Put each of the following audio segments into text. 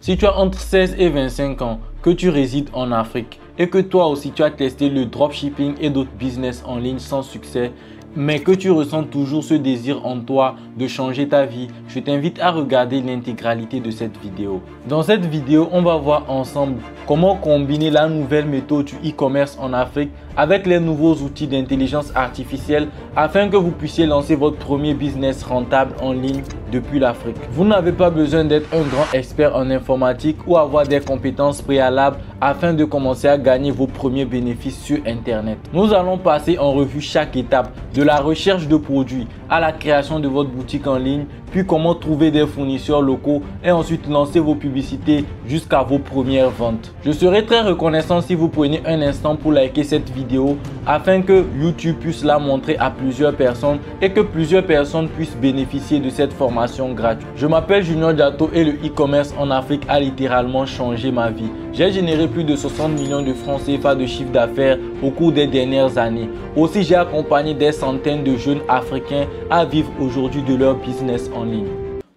Si tu as entre 16 et 25 ans, que tu résides en Afrique et que toi aussi tu as testé le dropshipping et d'autres business en ligne sans succès, mais que tu ressens toujours ce désir en toi de changer ta vie, je t'invite à regarder l'intégralité de cette vidéo. Dans cette vidéo, on va voir ensemble comment combiner la nouvelle méthode du e-commerce en Afrique avec les nouveaux outils d'intelligence artificielle afin que vous puissiez lancer votre premier business rentable en ligne depuis l'Afrique. Vous n'avez pas besoin d'être un grand expert en informatique ou avoir des compétences préalables afin de commencer à gagner vos premiers bénéfices sur Internet. Nous allons passer en revue chaque étape de la recherche de produits à la création de votre boutique en ligne, puis comment trouver des fournisseurs locaux et ensuite lancer vos publicités jusqu'à vos premières ventes. Je serai très reconnaissant si vous prenez un instant pour liker cette vidéo afin que YouTube puisse la montrer à plusieurs personnes et que plusieurs personnes puissent bénéficier de cette formation gratuite. Je m'appelle Junior Diato et le e-commerce en Afrique a littéralement changé ma vie. J'ai généré plus de 60 millions de francs CFA de chiffre d'affaires au cours des dernières années. Aussi, j'ai accompagné des centaines de jeunes Africains à vivre aujourd'hui de leur business en ligne.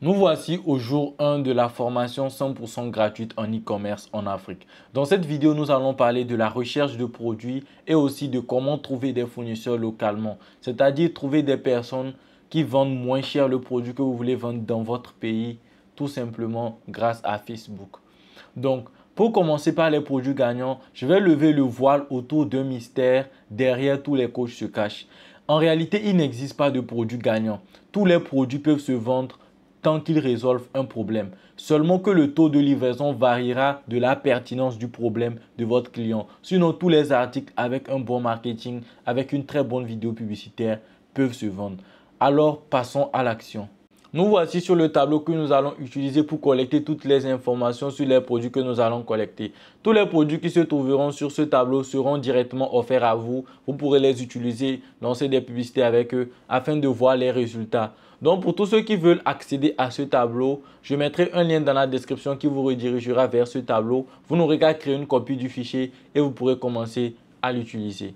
Nous voici au jour 1 de la formation 100% gratuite en e-commerce en Afrique. Dans cette vidéo, nous allons parler de la recherche de produits et aussi de comment trouver des fournisseurs localement. C'est-à-dire trouver des personnes qui vendent moins cher le produit que vous voulez vendre dans votre pays, tout simplement grâce à Facebook. Donc, pour commencer par les produits gagnants, je vais lever le voile autour d'un mystère. Derrière tous les coachs se cachent. En réalité, il n'existe pas de produits gagnants. Tous les produits peuvent se vendre tant qu'ils résolvent un problème. Seulement que le taux de livraison variera de la pertinence du problème de votre client. Sinon, tous les articles avec un bon marketing, avec une très bonne vidéo publicitaire peuvent se vendre. Alors, passons à l'action. Nous voici sur le tableau que nous allons utiliser pour collecter toutes les informations sur les produits que nous allons collecter. Tous les produits qui se trouveront sur ce tableau seront directement offerts à vous. Vous pourrez les utiliser, lancer des publicités avec eux afin de voir les résultats. Donc pour tous ceux qui veulent accéder à ce tableau, je mettrai un lien dans la description qui vous redirigera vers ce tableau. Vous n'aurez qu'à créer une copie du fichier et vous pourrez commencer à l'utiliser.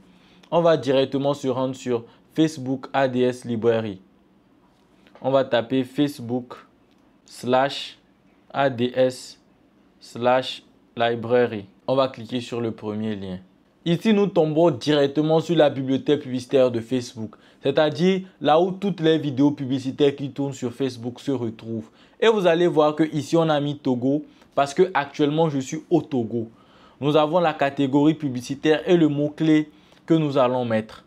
On va directement se rendre sur Facebook ADS Library. On va taper Facebook/ADS/library. On va cliquer sur le premier lien. Ici, nous tombons directement sur la bibliothèque publicitaire de Facebook. C'est-à-dire là où toutes les vidéos publicitaires qui tournent sur Facebook se retrouvent. Et vous allez voir que ici, on a mis Togo parce que actuellement, je suis au Togo. Nous avons la catégorie publicitaire et le mot-clé que nous allons mettre.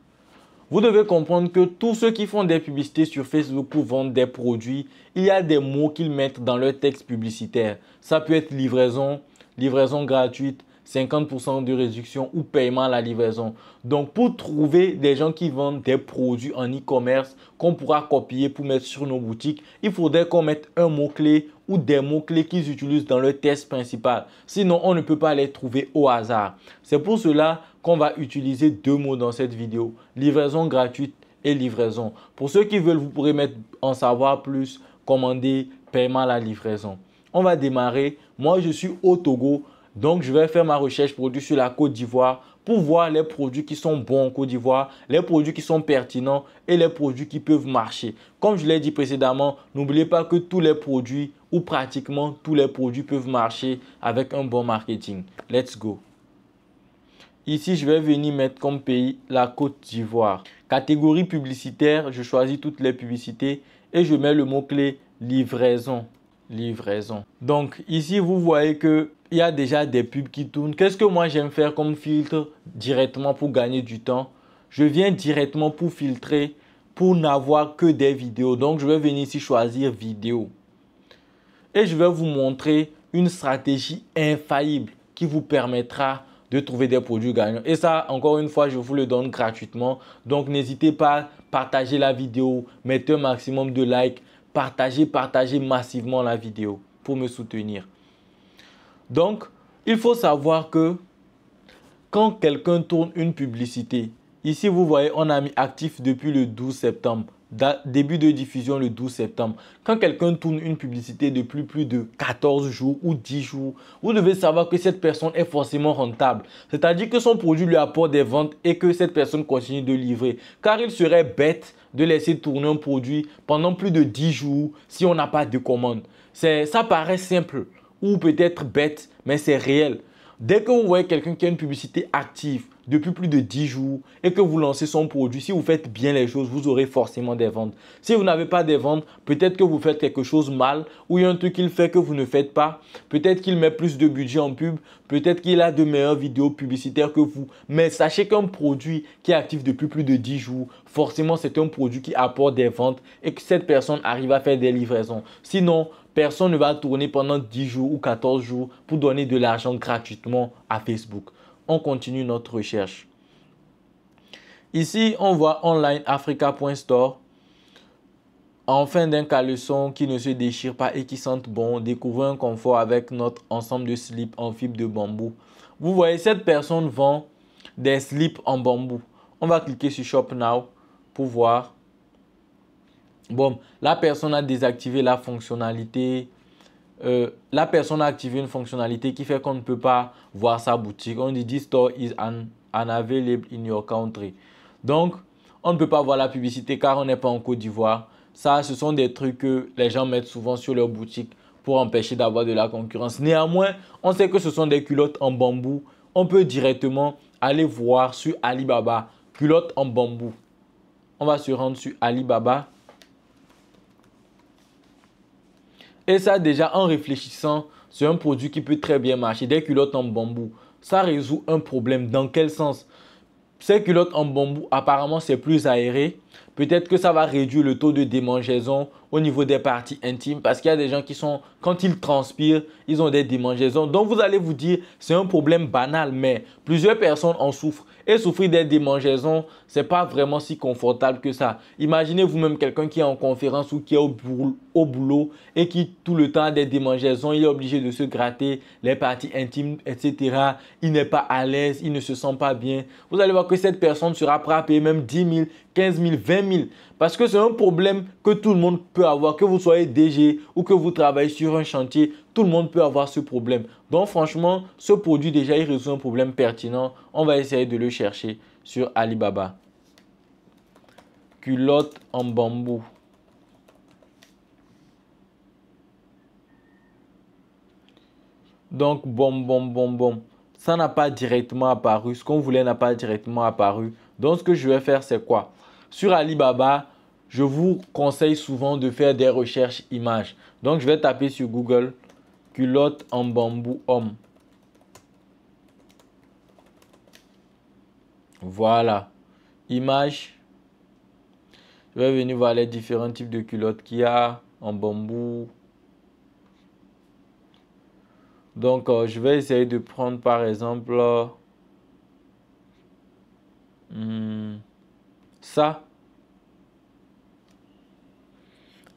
Vous devez comprendre que tous ceux qui font des publicités sur Facebook pour vendre des produits, il y a des mots qu'ils mettent dans leur texte publicitaire. Ça peut être livraison, livraison gratuite, 50% de réduction ou paiement à la livraison. Donc, pour trouver des gens qui vendent des produits en e-commerce qu'on pourra copier pour mettre sur nos boutiques, il faudrait qu'on mette un mot-clé ou des mots-clés qu'ils utilisent dans leur texte principal. Sinon, on ne peut pas les trouver au hasard. C'est pour cela qu'on va utiliser deux mots dans cette vidéo. Livraison gratuite et livraison. Pour ceux qui veulent, vous pourrez mettre en savoir plus, commander, paiement à la livraison. On va démarrer. Moi, je suis au Togo. Donc, je vais faire ma recherche produit sur la Côte d'Ivoire pour voir les produits qui sont bons en Côte d'Ivoire, les produits qui sont pertinents et les produits qui peuvent marcher. Comme je l'ai dit précédemment, n'oubliez pas que tous les produits ou pratiquement tous les produits peuvent marcher avec un bon marketing. Let's go. Ici, je vais venir mettre comme pays la Côte d'Ivoire. Catégorie publicitaire, je choisis toutes les publicités et je mets le mot-clé livraison. Livraison. Donc ici, vous voyez qu'il y a déjà des pubs qui tournent. Qu'est-ce que moi j'aime faire comme filtre directement pour gagner du temps? Je viens directement pour filtrer, pour n'avoir que des vidéos. Donc je vais venir ici choisir vidéo. Et je vais vous montrer une stratégie infaillible qui vous permettra de trouver des produits gagnants. Et ça, encore une fois, je vous le donne gratuitement. Donc n'hésitez pas à partager la vidéo, mettez un maximum de likes. Partagez massivement la vidéo pour me soutenir. Donc, il faut savoir que quand quelqu'un tourne une publicité, ici vous voyez, on a mis actif depuis le 12 septembre. Début de diffusion le 12 septembre. Quand quelqu'un tourne une publicité depuis plus de 14 jours ou 10 jours, vous devez savoir que cette personne est forcément rentable. C'est-à-dire que son produit lui apporte des ventes et que cette personne continue de livrer. Car il serait bête de laisser tourner un produit pendant plus de 10 jours si on n'a pas de commande. Ça paraît simple. ou peut-être bête, mais c'est réel. Dès que vous voyez quelqu'un qui a une publicité active depuis plus de 10 jours et que vous lancez son produit, si vous faites bien les choses, vous aurez forcément des ventes. Si vous n'avez pas des ventes, peut-être que vous faites quelque chose mal ou il y a un truc qu'il fait que vous ne faites pas. Peut-être qu'il met plus de budget en pub, peut-être qu'il a de meilleures vidéos publicitaires que vous. Mais sachez qu'un produit qui est actif depuis plus de 10 jours, forcément c'est un produit qui apporte des ventes et que cette personne arrive à faire des livraisons. Sinon, personne ne va tourner pendant 10 jours ou 14 jours pour donner de l'argent gratuitement à Facebook. On continue notre recherche. Ici, on voit onlineafrica.store. En fin d'un caleçon qui ne se déchire pas et qui sente bon, découvrez un confort avec notre ensemble de slips en fibre de bambou. Vous voyez, cette personne vend des slips en bambou. On va cliquer sur Shop Now pour voir. Bon, la personne a désactivé la fonctionnalité. La personne a activé une fonctionnalité qui fait qu'on ne peut pas voir sa boutique. On dit « This store is unavailable in your country ». Donc, on ne peut pas voir la publicité car on n'est pas en Côte d'Ivoire. Ça, ce sont des trucs que les gens mettent souvent sur leur boutique pour empêcher d'avoir de la concurrence. Néanmoins, on sait que ce sont des culottes en bambou. On peut directement aller voir sur Alibaba, culottes en bambou. On va se rendre sur Alibaba. Et ça, déjà, en réfléchissant, c'est un produit qui peut très bien marcher. Des culottes en bambou, ça résout un problème. Dans quel sens? Ces culottes en bambou, apparemment, c'est plus aéré. Peut-être que ça va réduire le taux de démangeaison au niveau des parties intimes. Parce qu'il y a des gens qui sont, quand ils transpirent, ils ont des démangeaisons. Donc, vous allez vous dire, c'est un problème banal. Mais plusieurs personnes en souffrent. Et souffrir des démangeaisons, ce n'est pas vraiment si confortable que ça. Imaginez vous-même quelqu'un qui est en conférence ou qui est au boulot et qui tout le temps a des démangeaisons. Il est obligé de se gratter les parties intimes, etc. Il n'est pas à l'aise, il ne se sent pas bien. Vous allez voir que cette personne sera prête à payer même 10 000, 15 000, 20 000. Parce que c'est un problème que tout le monde peut avoir. Que vous soyez DG ou que vous travaillez sur un chantier, tout le monde peut avoir ce problème. Donc franchement, ce produit déjà, il résout un problème pertinent. On va essayer de le chercher sur Alibaba. Culotte en bambou. Donc, bon. Ça n'a pas directement apparu. Ce qu'on voulait n'a pas directement apparu. Donc, ce que je vais faire, c'est quoi? Sur Alibaba, je vous conseille souvent de faire des recherches images. Donc, je vais taper sur Google culotte en bambou homme. Voilà. Image. Je vais venir voir les différents types de culottes qu'il y a en bambou. Donc, je vais essayer de prendre par exemple ça.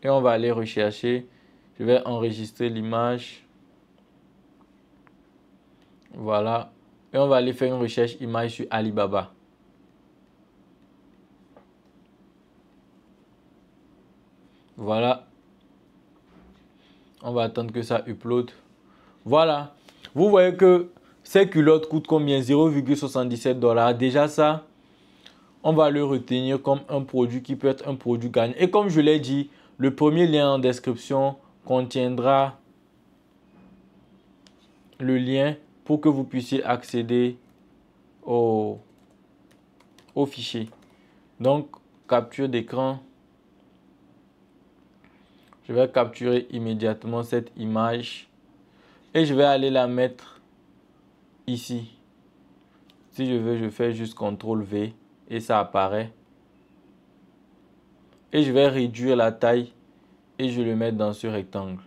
Et on va aller rechercher. Je vais enregistrer l'image. Voilà. Et on va aller faire une recherche image sur Alibaba. Voilà. On va attendre que ça upload. Voilà. Vous voyez que ces culottes coûtent combien? 0,77 $. Déjà ça, on va le retenir comme un produit qui peut être un produit gagnant. Et comme je l'ai dit, le premier lien en description contiendra le lien pour que vous puissiez accéder au fichier. Donc, capture d'écran. Je vais capturer immédiatement cette image et je vais aller la mettre ici. Si je veux, je fais juste CTRL V et ça apparaît. Et je vais réduire la taille et je le mets dans ce rectangle.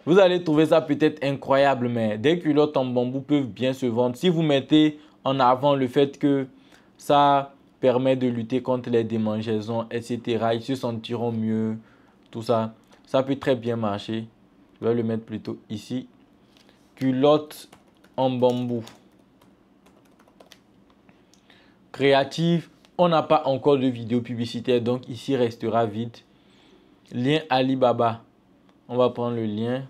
Vous allez trouver ça peut-être incroyable, mais des culottes en bambou peuvent bien se vendre. Si vous mettez en avant le fait que ça permet de lutter contre les démangeaisons, etc. Ils se sentiront mieux, tout ça. Ça peut très bien marcher. Je vais le mettre plutôt ici. Culotte en bambou. Créative. On n'a pas encore de vidéo publicitaire, donc ici restera vide. Lien Alibaba. On va prendre le lien.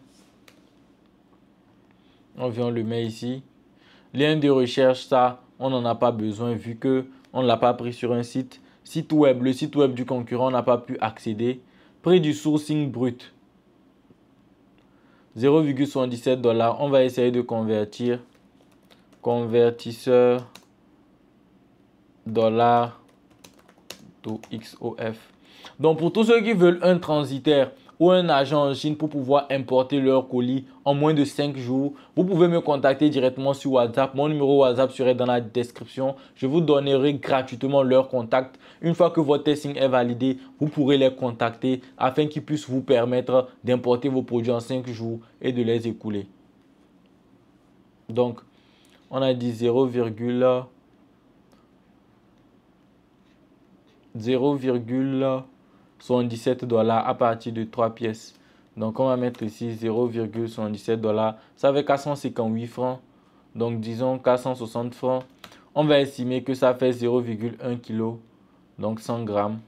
On vient le met ici. Lien de recherche, ça, on n'en a pas besoin vu que on ne l'a pas pris sur un site. Site web, le site web du concurrent n'a pas pu accéder. Prix du sourcing brut. 0,77 $. On va essayer de convertir. Convertisseur dollar to XOF. Donc, pour tous ceux qui veulent un transitaire ou un agent en Chine pour pouvoir importer leur colis en moins de 5 jours, vous pouvez me contacter directement sur WhatsApp. Mon numéro WhatsApp serait dans la description. Je vous donnerai gratuitement leur contact. Une fois que votre testing est validé, vous pourrez les contacter afin qu'ils puissent vous permettre d'importer vos produits en 5 jours et de les écouler. Donc, on a dit 0,77 $ à partir de 3 pièces. Donc, on va mettre ici 0,77 $. Ça fait 458 francs. Donc, disons 460 francs. On va estimer que ça fait 0,1 kg. Donc, 100 grammes.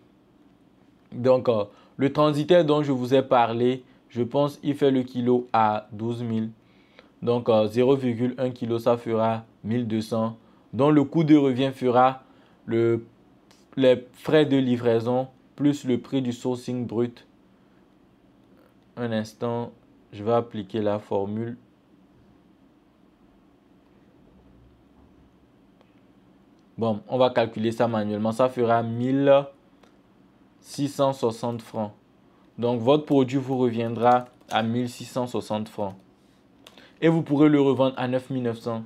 Donc, le transitaire dont je vous ai parlé, je pense il fait le kilo à 12 000. Donc, 0,1 kg, ça fera 1200. Donc, le coût de revient fera les frais de livraison plus le prix du sourcing brut. Un instant, je vais appliquer la formule. Bon, on va calculer ça manuellement. Ça fera 1660 francs. Donc, votre produit vous reviendra à 1660 francs. Et vous pourrez le revendre à 9900.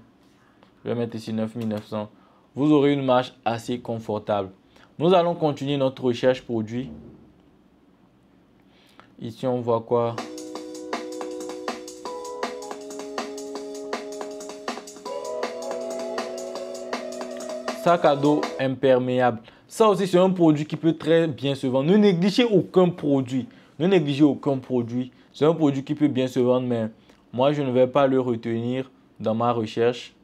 Je vais mettre ici 9900. Vous aurez une marge assez confortable. Nous allons continuer notre recherche produit. Ici, on voit quoi? Sac à dos imperméable. Ça aussi, c'est un produit qui peut très bien se vendre. Ne négligez aucun produit. Ne négligez aucun produit. C'est un produit qui peut bien se vendre, mais moi, je ne vais pas le retenir dans ma recherche.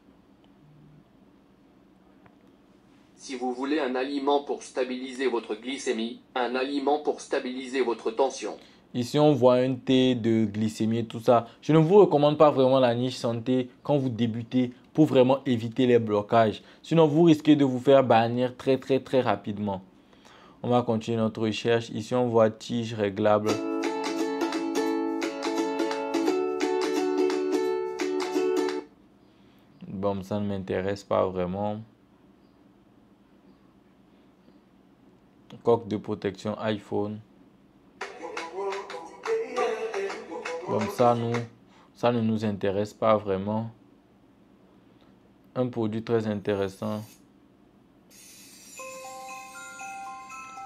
Si vous voulez un aliment pour stabiliser votre glycémie, un aliment pour stabiliser votre tension. Ici, on voit un thé de glycémie et tout ça. Je ne vous recommande pas vraiment la niche santé quand vous débutez pour vraiment éviter les blocages. Sinon, vous risquez de vous faire bannir très rapidement. On va continuer notre recherche. Ici, on voit tige réglable. Bon, ça ne m'intéresse pas vraiment. Coque de protection iPhone. Bon, ça ne nous intéresse pas vraiment. Un produit très intéressant.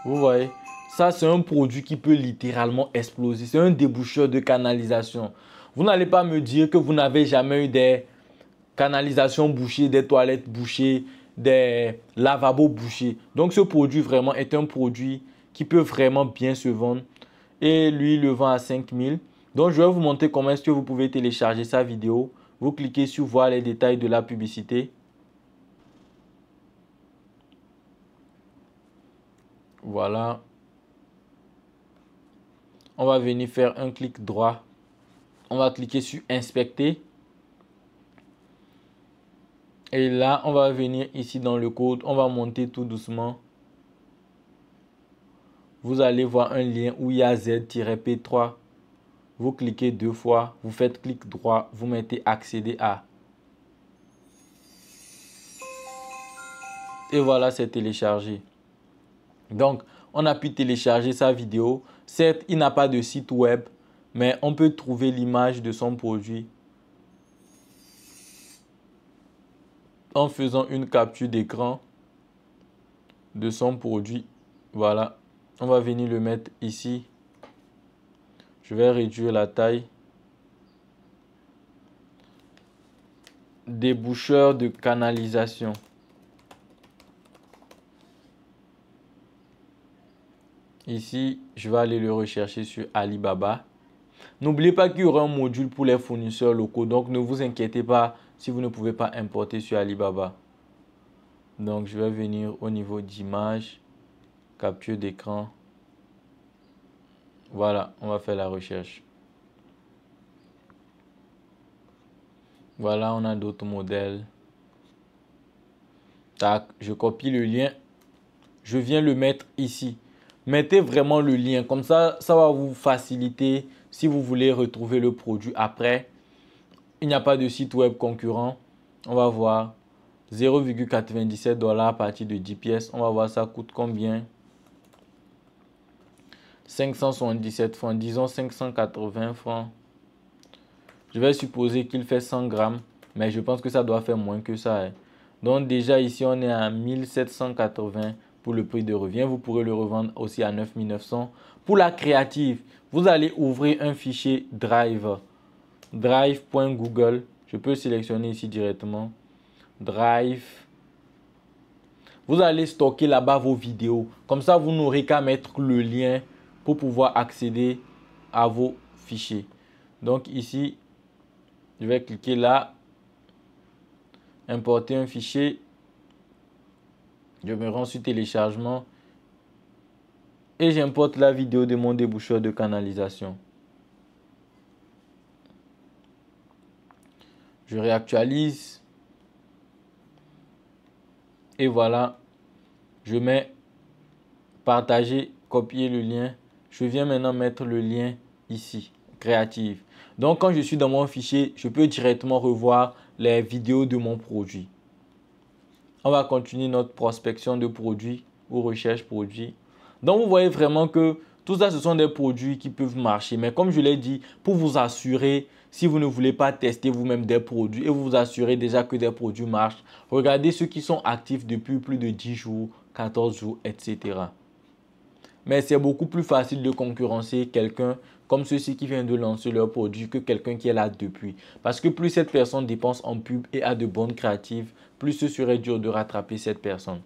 Vous voyez, ça c'est un produit qui peut littéralement exploser. C'est un déboucheur de canalisation. Vous n'allez pas me dire que vous n'avez jamais eu des canalisations bouchées, des toilettes bouchées, des lavabos bouchés. Donc ce produit vraiment est un produit qui peut vraiment bien se vendre. Et lui, il le vend à 5000. Donc je vais vous montrer comment est-ce que vous pouvez télécharger sa vidéo. Vous cliquez sur voir les détails de la publicité. Voilà. On va venir faire un clic droit. On va cliquer sur inspecter. Et là, on va venir ici dans le code. On va monter tout doucement. Vous allez voir un lien où il y a Z-P3. Vous cliquez 2 fois. Vous faites clic droit. Vous mettez accéder à. Et voilà, c'est téléchargé. Donc, on a pu télécharger sa vidéo. Certes, il n'a pas de site web, mais on peut trouver l'image de son produit en faisant une capture d'écran de son produit. Voilà, on va venir le mettre ici. Je vais réduire la taille. Déboucheur de canalisation. Ici, je vais aller le rechercher sur Alibaba. N'oubliez pas qu'il y aura un module pour les fournisseurs locaux. Donc, ne vous inquiétez pas si vous ne pouvez pas importer sur Alibaba. Donc, je vais venir au niveau d'image, capture d'écran. Voilà, on va faire la recherche. Voilà, on a d'autres modèles. Tac, je copie le lien. Je viens le mettre ici. Mettez vraiment le lien. Comme ça, ça va vous faciliter si vous voulez retrouver le produit après. Il n'y a pas de site web concurrent. On va voir 0,97 $ à partir de 10 pièces. On va voir ça coûte combien. 577 francs, disons 580 francs. Je vais supposer qu'il fait 100 grammes, mais je pense que ça doit faire moins que ça. Donc déjà ici, on est à 1780 pour le prix de revient. Vous pourrez le revendre aussi à 9900. Pour la créative, vous allez ouvrir un fichier Drive. Drive.google. Je peux sélectionner ici directement. Drive. Vous allez stocker là-bas vos vidéos. Comme ça, vous n'aurez qu'à mettre le lien pour pouvoir accéder à vos fichiers. Donc ici, je vais cliquer là. Importer un fichier. Je me rends sur téléchargement. Et j'importe la vidéo de mon déboucheur de canalisation. Je réactualise. Et voilà. Je mets partager, copier le lien. Je viens maintenant mettre le lien ici, créative. Donc quand je suis dans mon fichier, je peux directement revoir les vidéos de mon produit. On va continuer notre prospection de produits ou recherche produits. Donc vous voyez vraiment que tout ça, ce sont des produits qui peuvent marcher. Mais comme je l'ai dit, pour vous assurer, si vous ne voulez pas tester vous-même des produits et vous assurer déjà que des produits marchent, regardez ceux qui sont actifs depuis plus de 10 jours, 14 jours, etc. Mais c'est beaucoup plus facile de concurrencer quelqu'un comme ceux-ci qui viennent de lancer leur produit que quelqu'un qui est là depuis. Parce que plus cette personne dépense en pub et a de bonnes créatives, plus ce serait dur de rattraper cette personne.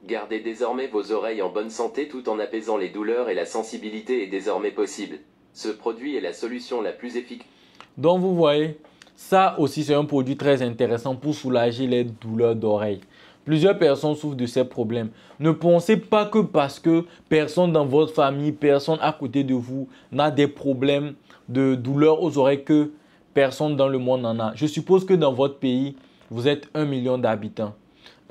Gardez désormais vos oreilles en bonne santé tout en apaisant les douleurs et la sensibilité est désormais possible. Ce produit est la solution la plus efficace. Donc vous voyez, ça aussi c'est un produit très intéressant pour soulager les douleurs d'oreilles. Plusieurs personnes souffrent de ces problèmes. Ne pensez pas que parce que personne dans votre famille, personne à côté de vous n'a des problèmes de douleurs aux oreilles que personne dans le monde n'en a. Je suppose que dans votre pays, vous êtes 1 million d'habitants.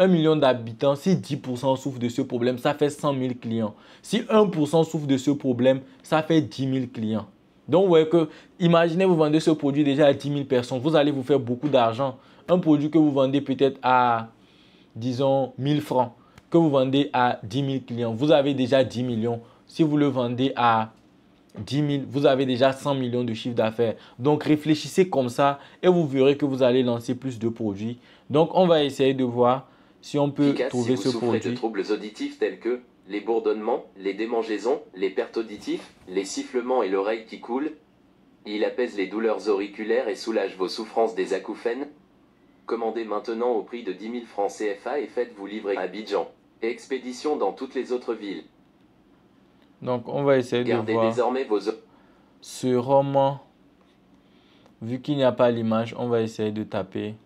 1 million d'habitants, si 10% souffrent de ce problème, ça fait 100 000 clients. Si 1% souffre de ce problème, ça fait 10 000 clients. Donc, vous voyez que, imaginez vous vendez ce produit déjà à 10 000 personnes. Vous allez vous faire beaucoup d'argent. Un produit que vous vendez peut-être à, disons, 1000 francs, que vous vendez à 10 000 clients. Vous avez déjà 10 millions. Si vous le vendez à 10 000, vous avez déjà 100 millions de chiffre d'affaires. Donc, réfléchissez comme ça et vous verrez que vous allez lancer plus de produits. Donc, on va essayer de voir si on peut trouver ce produit. Si vous souffrez de troubles auditifs tels que les bourdonnements, les démangeaisons, les pertes auditives, les sifflements et l'oreille qui coule, il apaise les douleurs auriculaires et soulage vos souffrances des acouphènes. Commandez maintenant au prix de 10 000 francs CFA et faites-vous livrer à Abidjan. Et expédition dans toutes les autres villes. Donc, on va essayer de voir désormais vos ce roman. Vu qu'il n'y a pas l'image, on va essayer de taper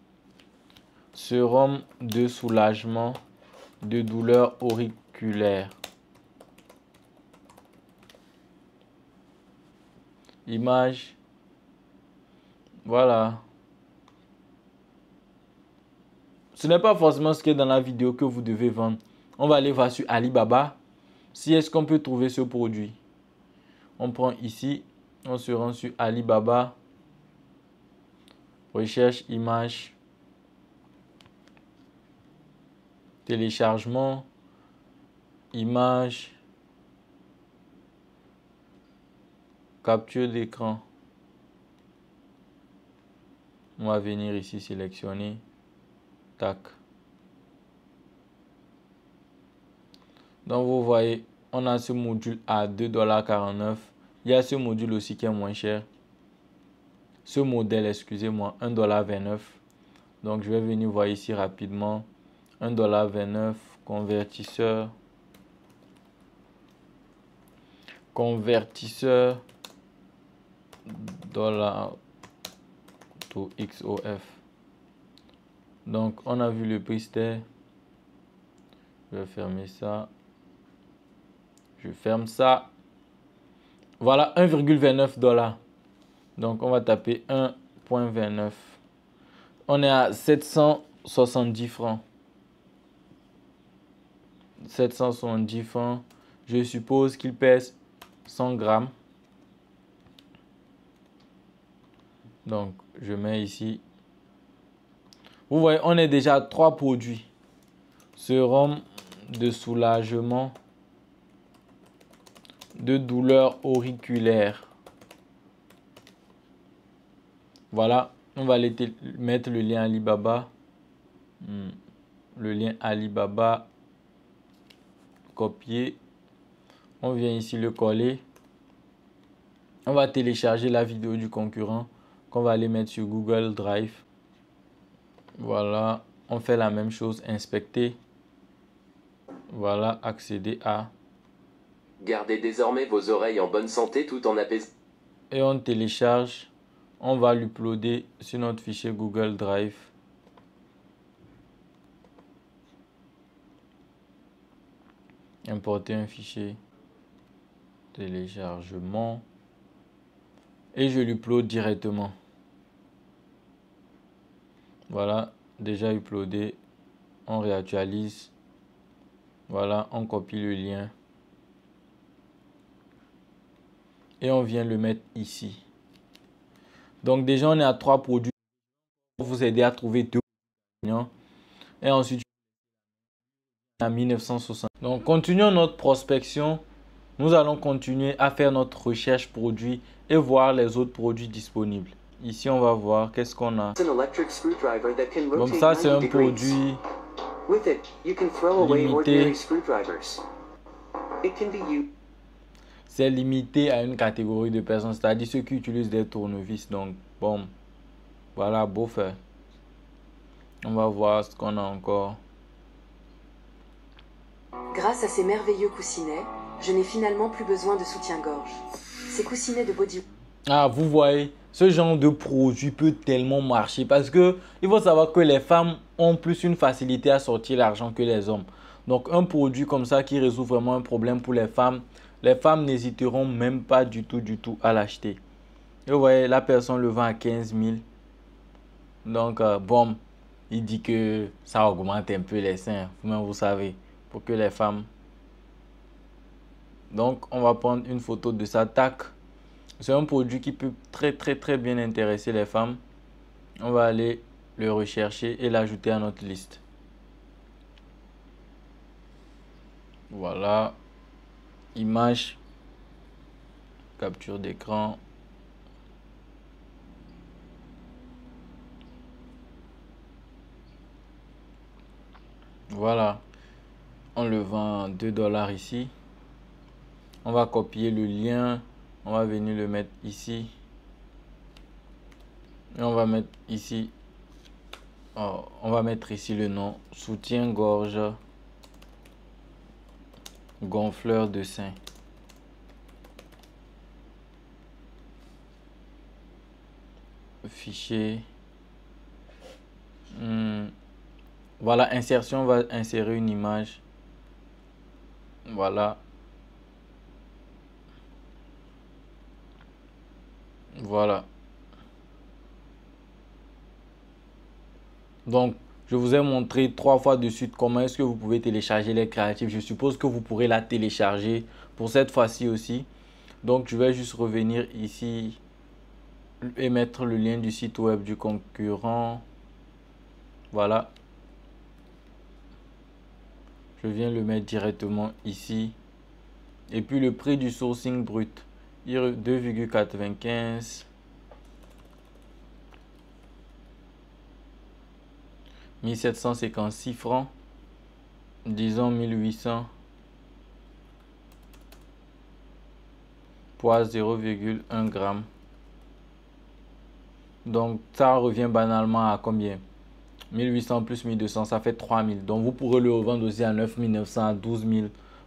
sérum de soulagement de douleurs auriculaires. Image. Voilà. Ce n'est pas forcément ce qui est dans la vidéo que vous devez vendre. On va aller voir sur Alibaba. Si est-ce qu'on peut trouver ce produit. On prend ici. On se rend sur Alibaba. Recherche image. Téléchargement. Image. Capture d'écran. On va venir ici sélectionner. Tac. Donc vous voyez, on a ce module à 2,49 $. Il y a ce module aussi qui est moins cher. Ce modèle, excusez-moi, 1,29 $. Donc je vais venir voir ici rapidement. 1,29 $, convertisseur. Convertisseur dollar to XOF. Donc on a vu le prix, c'était, je vais fermer ça. Je ferme ça. Voilà 1,29 $. Donc on va taper 1,29 $. On est à 770 francs. 770 francs. Je suppose qu'il pèse 100 grammes. Donc, je mets ici. Vous voyez, on est déjà à 3 produits. Sérum de soulagement de douleur auriculaire. Voilà, on va aller mettre le lien Alibaba. Le lien Alibaba. Copier. On vient ici le coller. On va télécharger la vidéo du concurrent qu'on va aller mettre sur Google Drive. Voilà, on fait la même chose, inspecter. Voilà, accéder à. Gardez désormais vos oreilles en bonne santé tout en apaisant. Et on télécharge. On va l'uploader sur notre fichier Google Drive. Importer un fichier. Téléchargement. Et je l'upload directement. Voilà, déjà uploadé. On réactualise. Voilà, on copie le lien. Et on vient le mettre ici. Donc déjà, on est à 3 produits pour vous aider à trouver 2 gagnants. Et ensuite, à 1960. Donc, continuons notre prospection. Nous allons continuer à faire notre recherche produit et voir les autres produits disponibles. Ici, on va voir qu'est-ce qu'on a. Donc ça, c'est un produit limité. C'est limité à une catégorie de personnes, c'est-à-dire ceux qui utilisent des tournevis. Donc, bon, voilà, beau faire. On va voir ce qu'on a encore. Grâce à ces merveilleux coussinets, je n'ai finalement plus besoin de soutien-gorge. Ces coussinets de body... Ah, vous voyez, ce genre de produit peut tellement marcher parce que il faut savoir que les femmes ont plus une facilité à sortir l'argent que les hommes. Donc, un produit comme ça qui résout vraiment un problème pour les femmes n'hésiteront même pas du tout à l'acheter. Et vous voyez, la personne le vend à 15 000. Donc, bon, il dit que ça augmente un peu les seins. Vous-même, vous savez, pour que les femmes... Donc, on va prendre une photo de ça. Tac. C'est un produit qui peut très bien intéresser les femmes. On va aller le rechercher et l'ajouter à notre liste. Voilà. Image. Capture d'écran. Voilà. On le vend 2 $ ici. On va copier le lien. On va venir le mettre ici. Et on va mettre ici. On va mettre ici le nom. Soutien-gorge. Gonfleur de sein. Fichier. Voilà, insertion, on va insérer une image. Voilà. Voilà. Donc, je vous ai montré 3 fois de suite comment est-ce que vous pouvez télécharger les créatifs. Je suppose que vous pourrez la télécharger pour cette fois-ci aussi. Donc, je vais juste revenir ici et mettre le lien du site web du concurrent. Voilà. Je viens le mettre directement ici. Et puis, le prix du sourcing brut. 2,95. 1756 francs. Disons 1800. Poids 0,1 g. Donc, ça revient banalement à combien? 1800 plus 1200, ça fait 3000. Donc, vous pourrez le revendre aussi à 9900, à 12 000,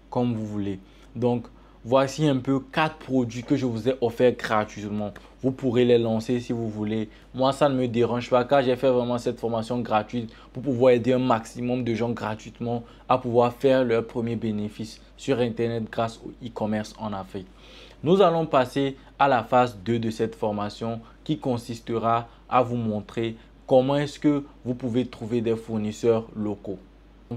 comme vous voulez. Donc, voici un peu 4 produits que je vous ai offerts gratuitement. Vous pourrez les lancer si vous voulez. Moi, ça ne me dérange pas car j'ai fait vraiment cette formation gratuite pour pouvoir aider un maximum de gens gratuitement à pouvoir faire leur premier bénéfice sur Internet grâce au e-commerce en Afrique. Nous allons passer à la phase 2 de cette formation qui consistera à vous montrer comment est-ce que vous pouvez trouver des fournisseurs locaux.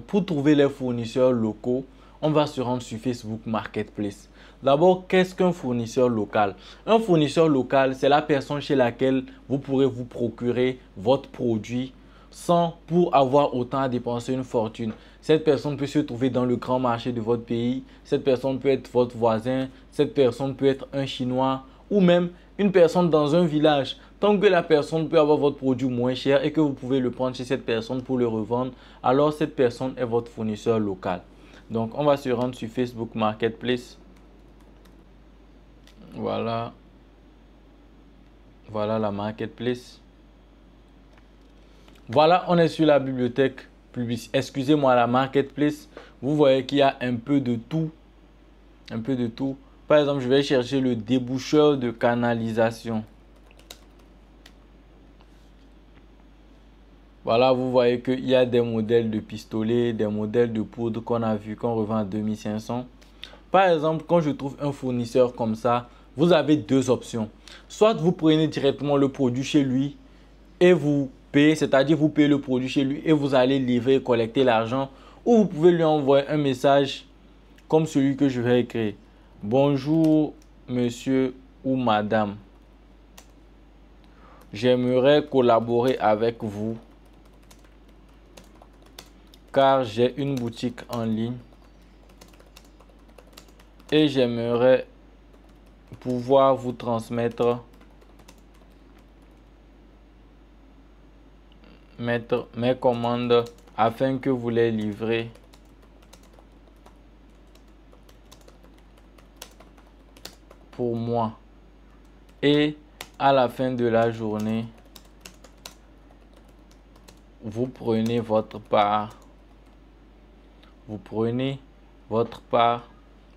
Pour trouver les fournisseurs locaux, on va se rendre sur Facebook Marketplace. D'abord, qu'est-ce qu'un fournisseur local? Un fournisseur local, c'est la personne chez laquelle vous pourrez vous procurer votre produit sans pour avoir autant à dépenser une fortune. Cette personne peut se trouver dans le grand marché de votre pays. Cette personne peut être votre voisin. Cette personne peut être un Chinois ou même une personne dans un village. Tant que la personne peut avoir votre produit moins cher et que vous pouvez le prendre chez cette personne pour le revendre, alors cette personne est votre fournisseur local. Donc, on va se rendre sur Facebook Marketplace. Voilà. Voilà la Marketplace. Voilà, on est sur la bibliothèque publicitaire. Excusez-moi, la Marketplace. Vous voyez qu'il y a un peu de tout. Un peu de tout. Par exemple, je vais chercher le déboucheur de canalisation. Voilà, vous voyez qu'il y a des modèles de pistolets, des modèles de poudre qu'on a vu, qu'on revend à 2500. Par exemple, quand je trouve un fournisseur comme ça, vous avez deux options. Soit vous prenez directement le produit chez lui et vous payez, c'est-à-dire vous payez le produit chez lui et vous allez livrer et collecter l'argent. Ou vous pouvez lui envoyer un message comme celui que je vais écrire. Bonjour monsieur ou madame. J'aimerais collaborer avec vous car j'ai une boutique en ligne et j'aimerais pouvoir vous transmettre mes commandes afin que vous les livrez pour moi. Et à la fin de la journée, vous prenez votre part. Vous prenez votre part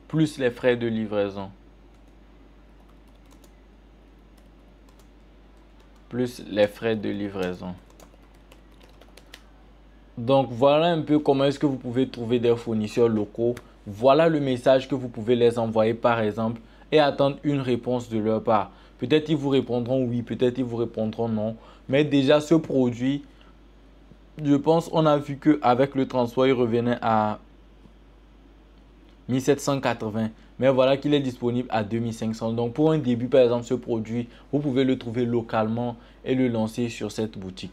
plus les frais de livraison. Plus les frais de livraison. Donc voilà un peu comment est-ce que vous pouvez trouver des fournisseurs locaux. Voilà le message que vous pouvez les envoyer par exemple et attendre une réponse de leur part. Peut-être ils vous répondront oui, peut-être ils vous répondront non. Mais déjà ce produit, je pense on a vu qu'avec le transport il revenait à 1780. Mais voilà qu'il est disponible à 2500. Donc pour un début par exemple ce produit, vous pouvez le trouver localement et le lancer sur cette boutique.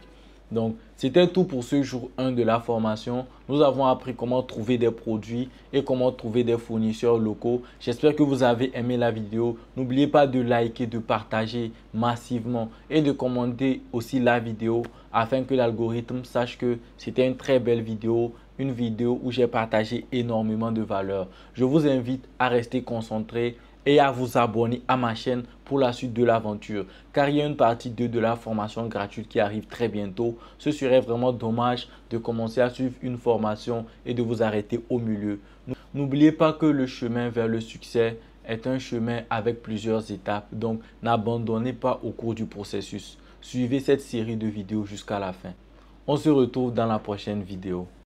Donc, c'était tout pour ce jour 1 de la formation. Nous avons appris comment trouver des produits et comment trouver des fournisseurs locaux. J'espère que vous avez aimé la vidéo. N'oubliez pas de liker, de partager massivement et de commenter aussi la vidéo afin que l'algorithme sache que c'était une très belle vidéo. Une vidéo où j'ai partagé énormément de valeur. Je vous invite à rester concentré et à vous abonner à ma chaîne pour la suite de l'aventure. Car il y a une partie 2 de la formation gratuite qui arrive très bientôt. Ce serait vraiment dommage de commencer à suivre une formation et de vous arrêter au milieu. N'oubliez pas que le chemin vers le succès est un chemin avec plusieurs étapes. Donc, n'abandonnez pas au cours du processus. Suivez cette série de vidéos jusqu'à la fin. On se retrouve dans la prochaine vidéo.